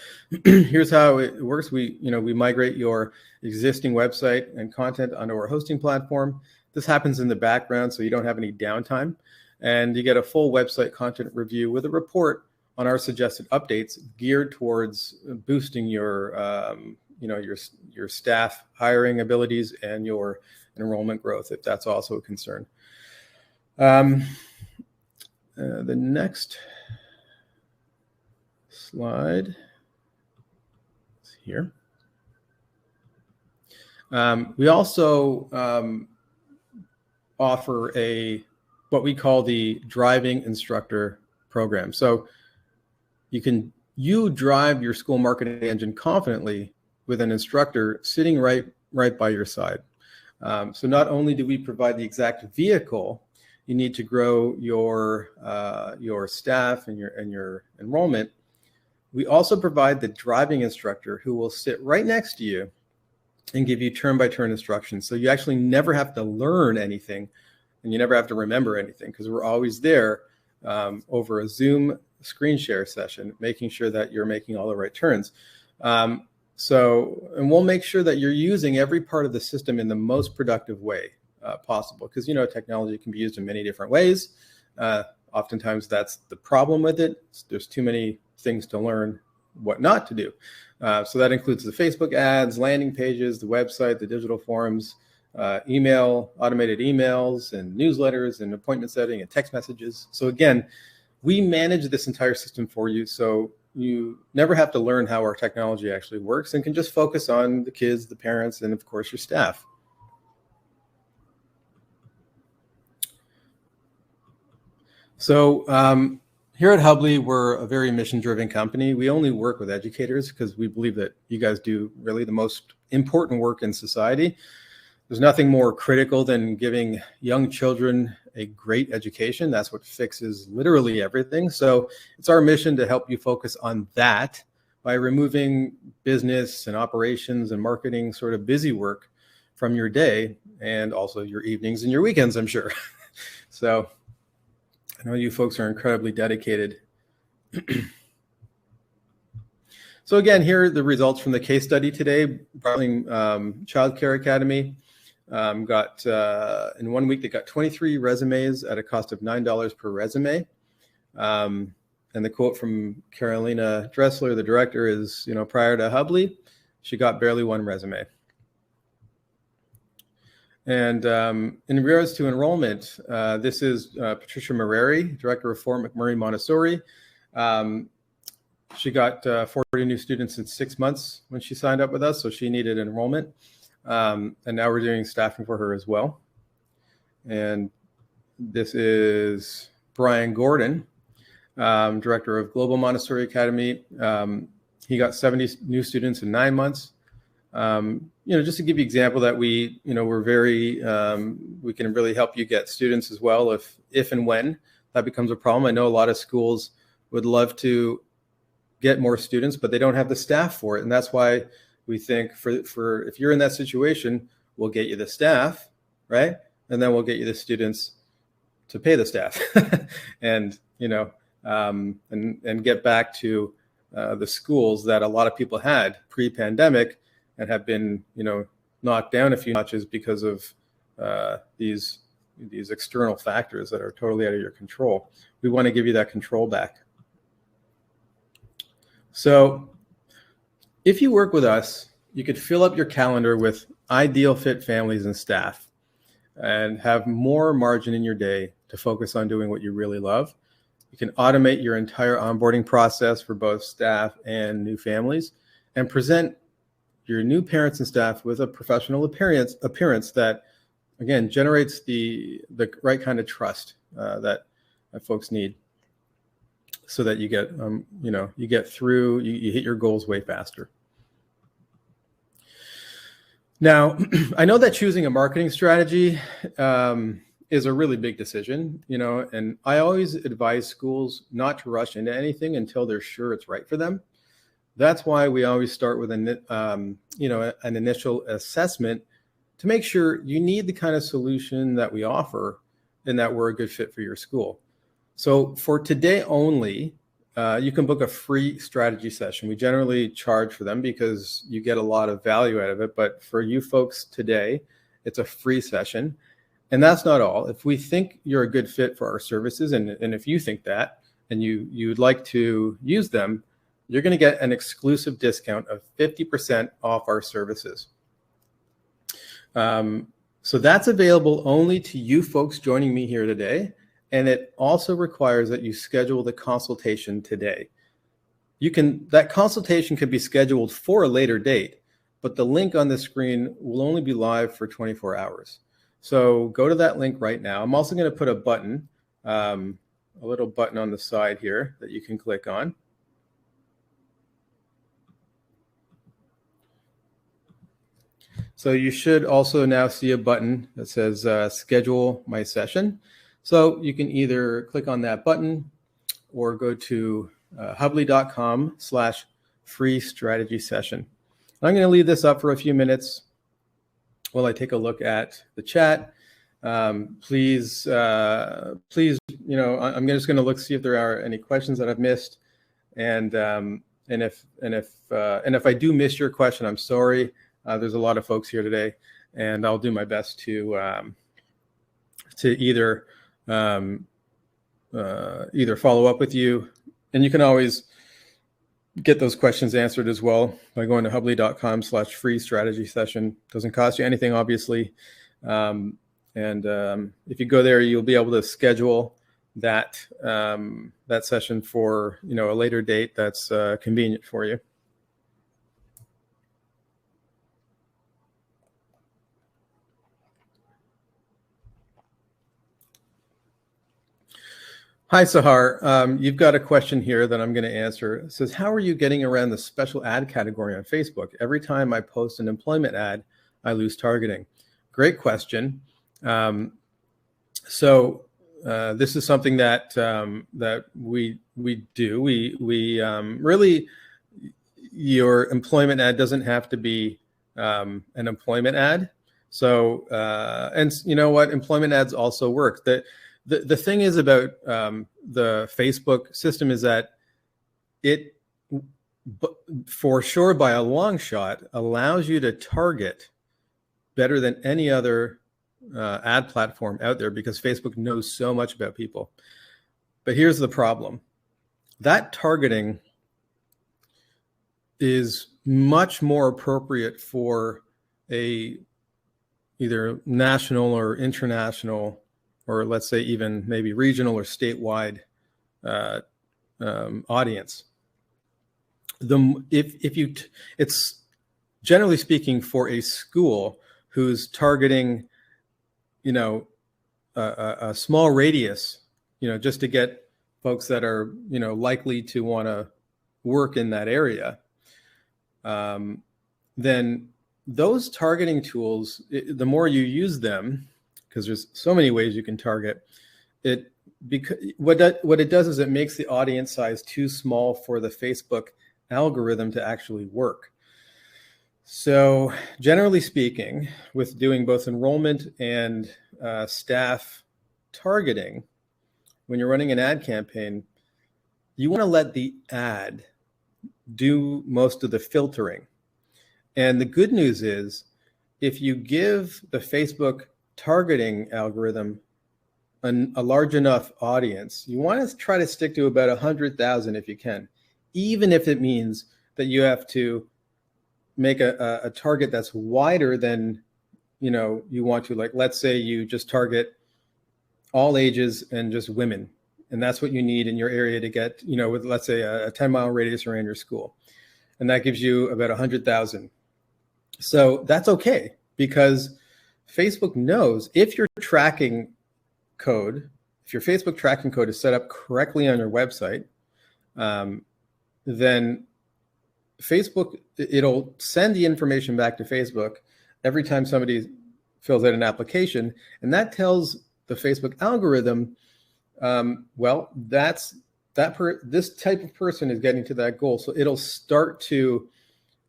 here's how it works. We migrate your existing website and content onto our hosting platform. This happens in the background, so you don't have any downtime. And you get a full website content review with a report on our suggested updates geared towards boosting your, your staff hiring abilities and your enrollment growth, if that's also a concern. The next slide is here. We also offer what we call the driving instructor program. So you drive your school marketing engine confidently with an instructor sitting right by your side. So not only do we provide the exact vehicle you need to grow your staff and your enrollment, we also provide the driving instructor who will sit right next to you and give you turn-by-turn instructions. So you actually never have to learn anything, and you never have to remember anything, because we're always there over a Zoom screen share session, making sure that you're making all the right turns. And we'll make sure that you're using every part of the system in the most productive way possible, because technology can be used in many different ways. Oftentimes that's the problem with it. There's too many things to learn what not to do. So that includes the Facebook ads, landing pages, the website, the digital forums, automated emails and newsletters and appointment setting and text messages. So again, we manage this entire system for you, so you never have to learn how our technology actually works and can just focus on the kids, the parents, and of course your staff. So here at Hubbli, we're a very mission-driven company. We only work with educators because we believe that you guys do really the most important work in society. There's nothing more critical than giving young children a great education. That's what fixes literally everything. So it's our mission to help you focus on that by removing business and operations and marketing sort of busy work from your day, and also your evenings and your weekends, I'm sure. So I know you folks are incredibly dedicated. So again, here are the results from the case study today. Child Care Academy got, in 1 week, they got 23 resumes at a cost of $9 per resume. And the quote from Carolina Dressler, the director, is, prior to Hubbli, she got barely one resume. And in regards to enrollment, this is Patricia Marreri, Director of Fort McMurray Montessori. She got 40 new students in 6 months when she signed up with us, so she needed enrollment. And now we're doing staffing for her as well. And this is Brian Gordon, Director of Global Montessori Academy. He got 70 new students in 9 months. Just to give you an example that we're very, we can really help you get students as well if and when that becomes a problem. I know a lot of schools would love to get more students, but they don't have the staff for it. And that's why we think for if you're in that situation, we'll get you the staff, right? And then we'll get you the students to pay the staff and get back to the schools that a lot of people had pre-pandemic and have been, knocked down a few notches because of these external factors that are totally out of your control. We want to give you that control back. So if you work with us, you could fill up your calendar with ideal fit families and staff and have more margin in your day to focus on doing what you really love. You can automate your entire onboarding process for both staff and new families and present your new parents and staff with a professional appearance that, again, generates the right kind of trust that folks need, so that you get you get through, you hit your goals way faster. Now, I know that choosing a marketing strategy is a really big decision, and I always advise schools not to rush into anything until they're sure it's right for them. That's why we always start with an initial assessment to make sure you need the kind of solution that we offer and that we're a good fit for your school. So for today only, you can book a free strategy session. We generally charge for them because you get a lot of value out of it. But for you folks today, it's a free session. And that's not all. If we think you're a good fit for our services, and if you think that, and you'd like to use them, you're going to get an exclusive discount of 50% off our services. So that's available only to you folks joining me here today. And it also requires that you schedule the consultation today. That consultation can be scheduled for a later date, but the link on the screen will only be live for 24 hours. So go to that link right now. I'm also going to put a button, a little button on the side here that you can click on. So you should also now see a button that says schedule my session. So you can either click on that button or go to hubbli.com/free strategy session. I'm going to leave this up for a few minutes while I take a look at the chat. Please, I'm just going to look, see if there are any questions that I've missed. And if I do miss your question, I'm sorry. There's a lot of folks here today, and I'll do my best to either follow up with you, and you can always get those questions answered as well by going to hubbli.com/free strategy session. Doesn't cost you anything, obviously, and if you go there, you'll be able to schedule that session for a later date that's convenient for you. Hi, Sahar. You've got a question here that I'm going to answer. It says, how are you getting around the special ad category on Facebook? Every time I post an employment ad, I lose targeting. Great question. So this is something that we do. We really, your employment ad doesn't have to be an employment ad. So and you know what? Employment ads also work. The thing is about the Facebook system is that it, for sure, by a long shot, allows you to target better than any other ad platform out there because Facebook knows so much about people. But here's the problem. That targeting is much more appropriate for a either national or international, or let's say even maybe regional or statewide audience. It's generally speaking for a school who's targeting, a small radius, just to get folks that are, likely to want to work in that area. Then those targeting tools, the more you use them, because there's so many ways you can target it. What it does is it makes the audience size too small for the Facebook algorithm to actually work. So generally speaking, with doing both enrollment and staff targeting, when you're running an ad campaign, you want to let the ad do most of the filtering. And the good news is, if you give the Facebook targeting algorithm a large enough audience, you want to try to stick to about 100,000 if you can, even if it means that you have to make a target that's wider than you want to. Like, let's say you just target all ages and just women, and that's what you need in your area to get, with, let's say, a 10-mile radius around your school, and that gives you about 100,000. So that's okay, because Facebook knows if your Facebook tracking code is set up correctly on your website, then Facebook, it'll send the information back to Facebook every time somebody fills out an application, and that tells the Facebook algorithm, this type of person is getting to that goal, so it'll start to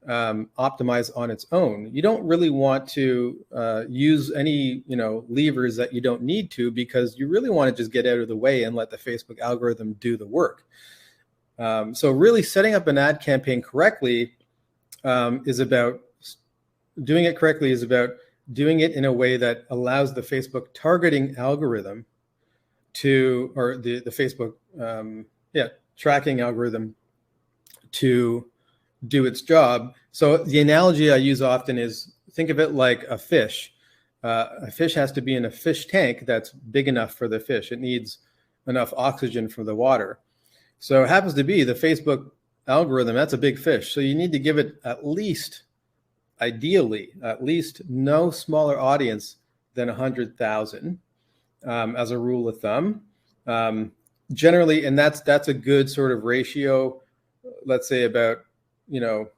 optimize on its own. You don't really want to use any levers that you don't need to, because you really want to just get out of the way and let the Facebook algorithm do the work. So really setting up an ad campaign correctly is about doing it in a way that allows the Facebook targeting algorithm or the Facebook tracking algorithm to do its job. So the analogy I use often is, think of it like a fish. A fish has to be in a fish tank that's big enough for the fish. It needs enough oxygen for the water. So it happens to be the Facebook algorithm, that's a big fish. So you need to give it ideally, at least no smaller audience than 100,000 as a rule of thumb. Generally, and that's a good sort of ratio. Let's say about, $10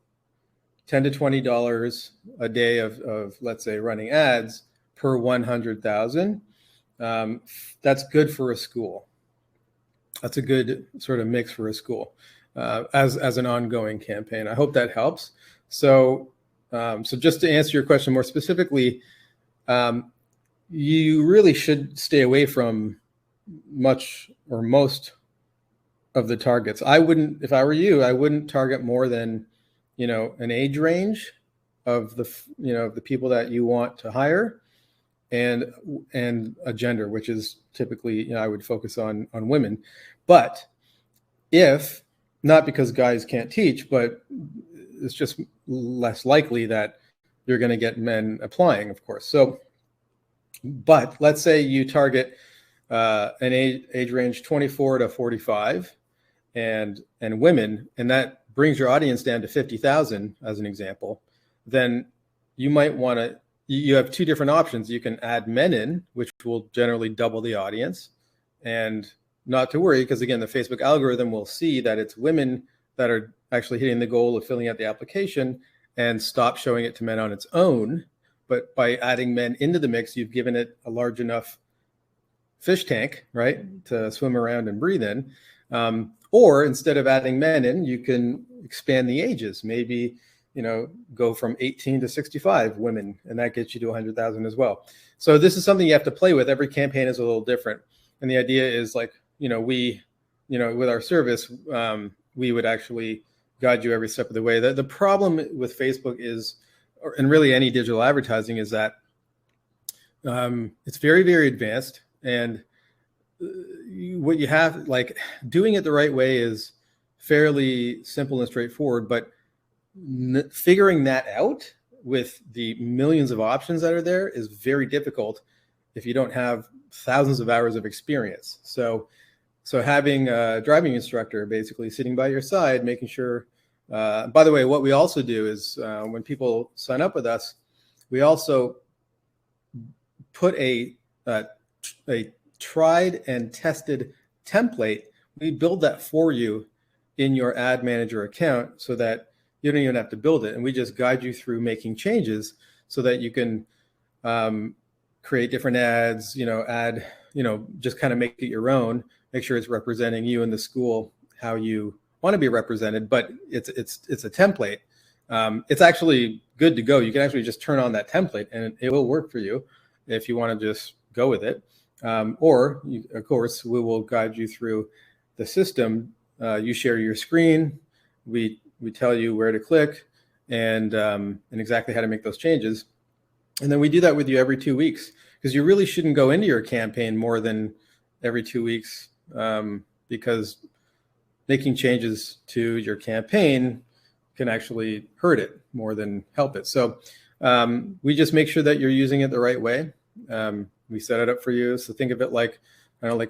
to $20 a day of let's say running ads per 100,000. That's good for a school. That's a good sort of mix for a school as an ongoing campaign. I hope that helps. So just to answer your question more specifically, you really should stay away from much or most of the targets. If I were you, I wouldn't target more than, an age range of the people that you want to hire, and a gender, which is typically, I would focus on women. But if not, because guys can't teach, but it's just less likely that you're going to get men applying, of course. So, but let's say you target an age range 24 to 45 and women, and that brings your audience down to 50,000 as an example, then you might want to, you have two different options. You can add men in, which will generally double the audience, and not to worry, because again, the Facebook algorithm will see that it's women that are actually hitting the goal of filling out the application and stop showing it to men on its own. But by adding men into the mix, you've given it a large enough fish tank, right, to swim around and breathe in. Or instead of adding men in, you can expand the ages, maybe, go from 18 to 65 women, and that gets you to 100,000 as well. So this is something you have to play with. Every campaign is a little different. And the idea is like, we, with our service, we would actually guide you every step of the way. The problem with Facebook is, and really any digital advertising, is that it's very, very advanced. And what you have, like, doing it the right way is fairly simple and straightforward, but figuring that out with the millions of options that are there is very difficult if you don't have thousands of hours of experience. So having a driving instructor basically sitting by your side, making sure, by the way, what we also do is when people sign up with us, we also put a tried and tested template. We build that for you in your ad manager account so that you don't even have to build it. And we just guide you through making changes so that you can create different ads, add, just kind of make it your own, make sure it's representing you and the school how you want to be represented. But it's a template. It's actually good to go. You can actually just turn on that template and it will work for you if you want to just go with it. Or of course, we will guide you through the system. You share your screen. We tell you where to click and exactly how to make those changes. And then we do that with you every 2 weeks, because you really shouldn't go into your campaign more than every 2 weeks, because making changes to your campaign can actually hurt it more than help it. So we just make sure that you're using it the right way. We set it up for you. So think of it like I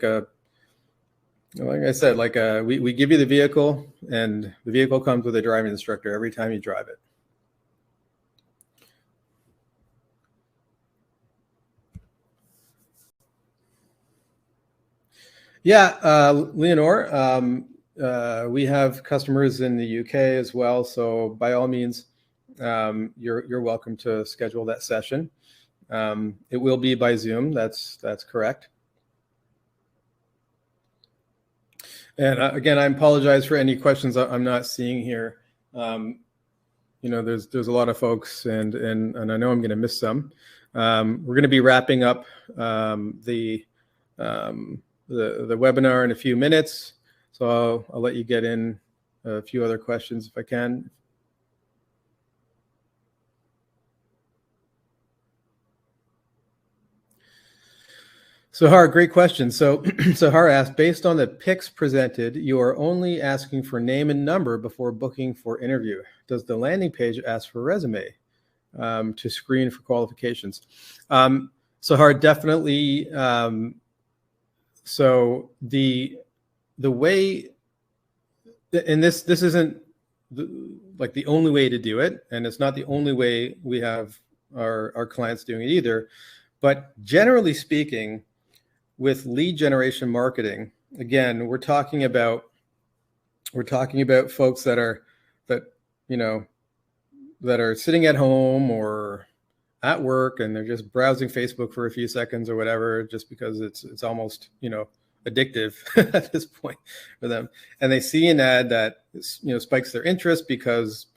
said, we give you the vehicle, and the vehicle comes with a driving instructor every time you drive it. Yeah, Leonore, we have customers in the UK as well. So by all means, you're welcome to schedule that session. It will be by Zoom. That's correct. And again, I apologize for any questions I'm not seeing here. There's a lot of folks, and I know I'm going to miss some. We're going to be wrapping up the webinar in a few minutes, so I'll let you get in a few other questions if I can. Har, great question. So Har asked, based on the pics presented, you are only asking for name and number before booking for interview. Does the landing page ask for resume to screen for qualifications? Har, definitely. So the way, and this isn't like the only way to do it, and it's not the only way we have our clients doing it either. But generally speaking, with lead generation marketing, again, we're talking about folks that are sitting at home or at work, and they're just browsing Facebook for a few seconds or whatever, just because it's almost addictive at this point for them, and they see an ad that spikes their interest because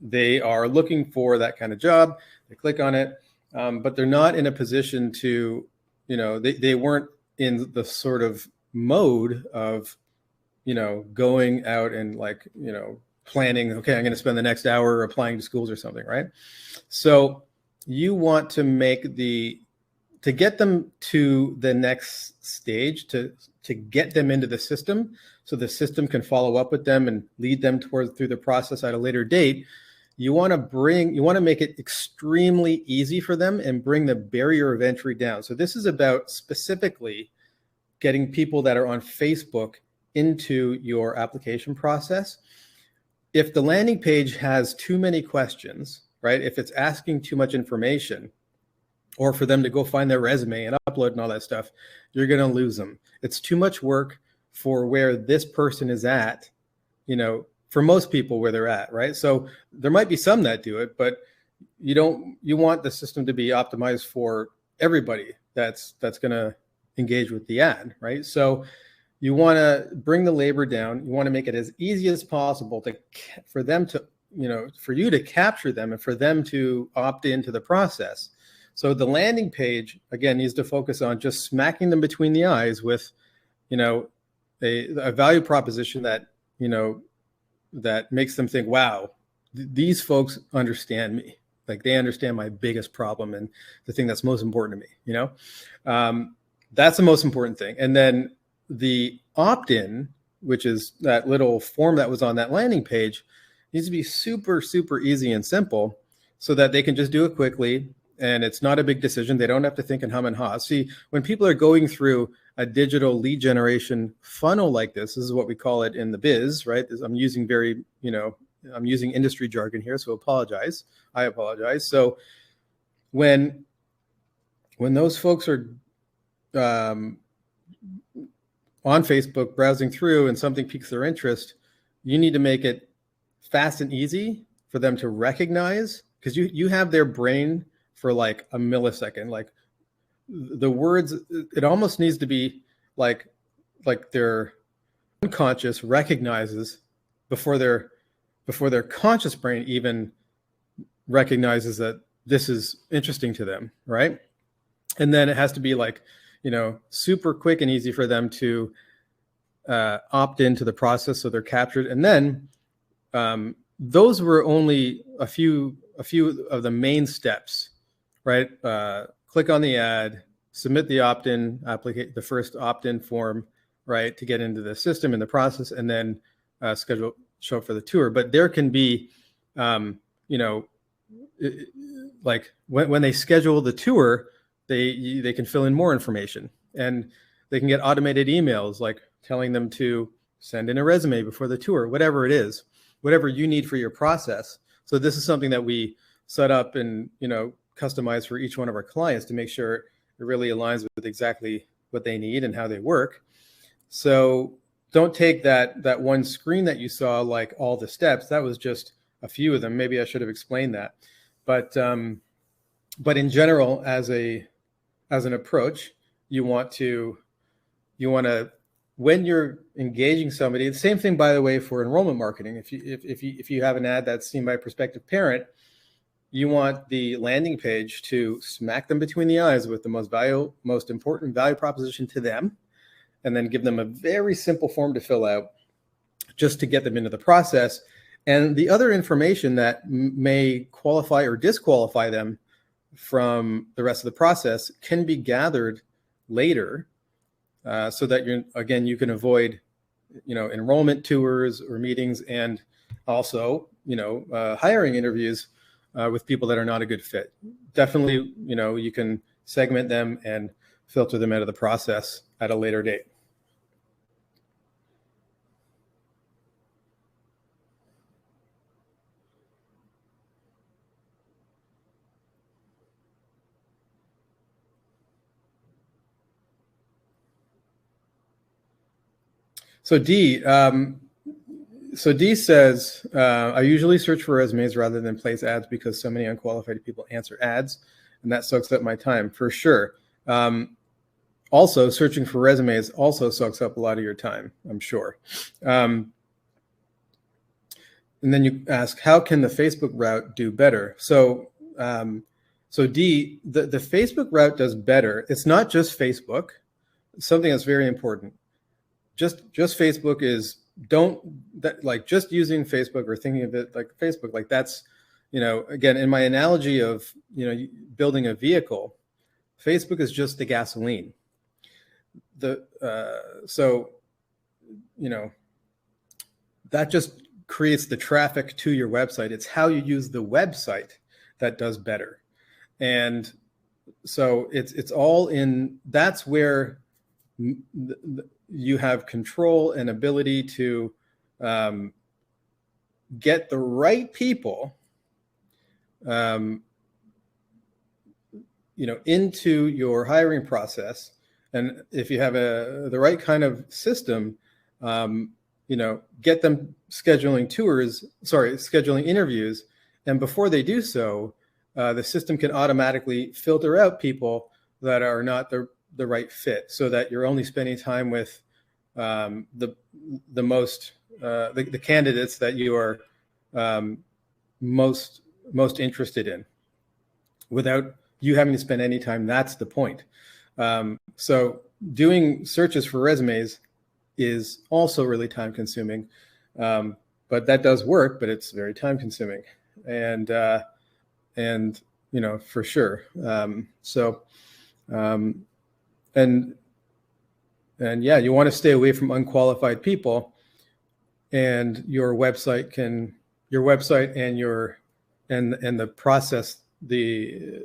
they are looking for that kind of job. They click on it, but they're not in a position to they weren't in the sort of mode of going out and planning, okay, I'm going to spend the next hour applying to schools or something, right? So you want to get them to the next stage, to get them into the system, so the system can follow up with them and lead them through the process at a later date. You want to make it extremely easy for them and bring the barrier of entry down. So this is about specifically getting people that are on Facebook into your application process. If the landing page has too many questions, right? If it's asking too much information, or for them to go find their resume and upload and all that stuff, you're going to lose them. It's too much work for where this person is at, for most people where they're at, right? So there might be some that do it, but you want the system to be optimized for everybody that's going to engage with the ad, right? So you want to bring the labor down. You want to make it as easy as possible for them to, for you to capture them and for them to opt into the process. So the landing page, again, needs to focus on just smacking them between the eyes with, a value proposition that, that makes them think, wow, these folks understand me. Like, they understand my biggest problem and the thing that's most important to me, that's the most important thing. And then the opt-in, which is that little form that was on that landing page, needs to be super, super easy and simple so that they can just do it quickly. And it's not a big decision. They don't have to think and hum and haw. See, when people are going through a digital lead generation funnel like this is what we call it in the biz, right? I'm using I'm using industry jargon here, so I apologize. So when those folks are on Facebook browsing through and something piques their interest, you need to make it fast and easy for them to recognize, because you have their brain for like a millisecond. Like, the words, it almost needs to be like their unconscious recognizes before their conscious brain even recognizes that this is interesting to them, right? And then it has to be super quick and easy for them to opt into the process, so they're captured. And then those were only a few of the main steps, right? Click on the ad, submit the opt-in the first opt-in form, right, to get into the system and the process, and then show up for the tour. But there can be, like when they schedule the tour, they can fill in more information, and they can get automated emails like telling them to send in a resume before the tour, whatever it is, whatever you need for your process. So this is something that we set up and customize for each one of our clients to make sure it really aligns with exactly what they need and how they work. So don't take that one screen that you saw, like all the steps. That was just a few of them. Maybe I should have explained that. But in general, as an approach, you want to, when you're engaging somebody, the same thing, by the way, for enrollment marketing. If you have an ad that's seen by a prospective parent, you want the landing page to smack them between the eyes with the most important value proposition to them, and then give them a very simple form to fill out just to get them into the process. And the other information that may qualify or disqualify them from the rest of the process can be gathered later, so that you can avoid, enrollment tours or meetings, and also, hiring interviews with people that are not a good fit. Definitely, you can segment them and filter them out of the process at a later date. So D says, I usually search for resumes rather than place ads because so many unqualified people answer ads, and that soaks up my time for sure. Also, searching for resumes also soaks up a lot of your time, I'm sure. And then you ask, how can the Facebook route do better? So D, the Facebook route does better. It's not just Facebook. Something that's very important. Just Facebook is, just using Facebook or thinking of it like Facebook, like that's, again, in my analogy of, building a vehicle, Facebook is just the gasoline. That just creates the traffic to your website. It's how you use the website that does better. And so it's all in, that's where you have control and ability to get the right people into your hiring process. And if you have the right kind of system, get them scheduling interviews. And before they do so, the system can automatically filter out people that are not the right fit, so that you're only spending time with the candidates that you are most interested in, without you having to spend any time. That's the point. So doing searches for resumes is also really time consuming, but that does work, but it's very time consuming, and for sure. And yeah, you want to stay away from unqualified people, and your website and the process, the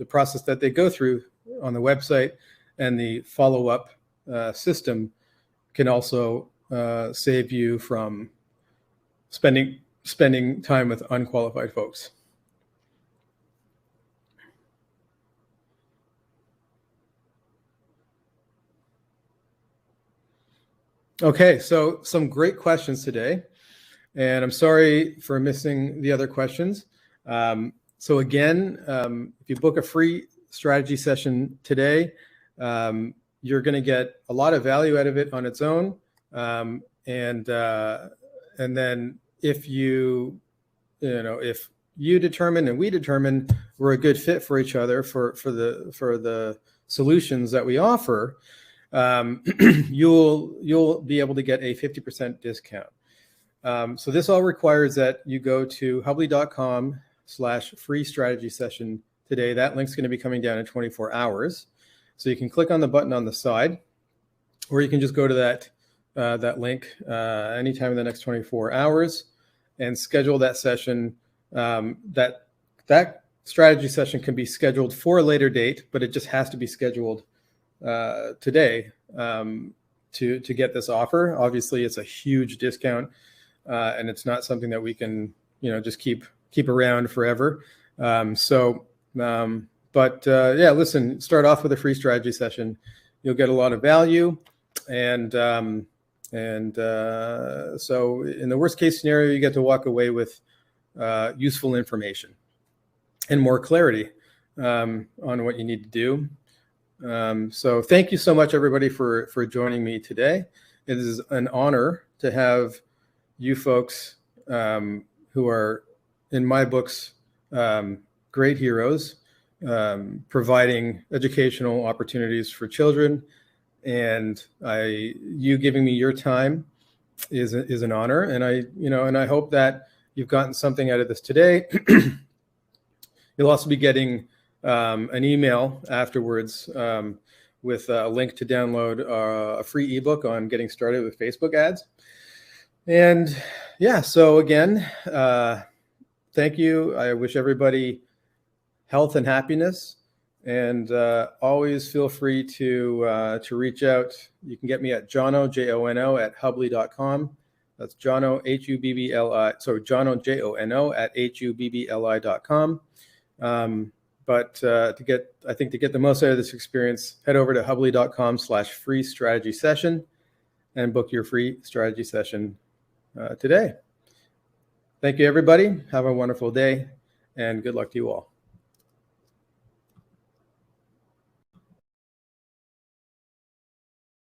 process that they go through on the website and the follow-up system can also save you from spending time with unqualified folks. Okay, so some great questions today, and I'm sorry for missing the other questions. So again, if you book a free strategy session today, you're going to get a lot of value out of it on its own. And then if if you determine and we determine we're a good fit for each other for the solutions that we offer, you'll be able to get a 50% discount. So this all requires that you go to hubbli.com/free strategy session today. That link's going to be coming down in 24 hours. So you can click on the button on the side, or you can just go to that link anytime in the next 24 hours and schedule that session. That strategy session can be scheduled for a later date, but it just has to be scheduled today to get this offer. Obviously, it's a huge discount, and it's not something that we can just keep around forever. Yeah, listen, start off with a free strategy session. You'll get a lot of value, and so in the worst case scenario, you get to walk away with useful information and more clarity on what you need to do. So thank you so much, everybody, for joining me today. It is an honor to have you folks who are, in my books, great heroes, providing educational opportunities for children. And you giving me your time is an honor. And I hope that you've gotten something out of this today. You'll also be getting an email afterwards with a link to download a free ebook on getting started with Facebook ads. And yeah, so again, thank you. I wish everybody health and happiness, and always feel free to reach out. You can get me at Jono, Jono, at Hubbli.com. That's Jono, Hubbli. So Jono, Jono, at Hubbli.com. But to get the most out of this experience, head over to Hubbli.com/free strategy session and book your free strategy session today. Thank you, everybody. Have a wonderful day, and good luck to you all.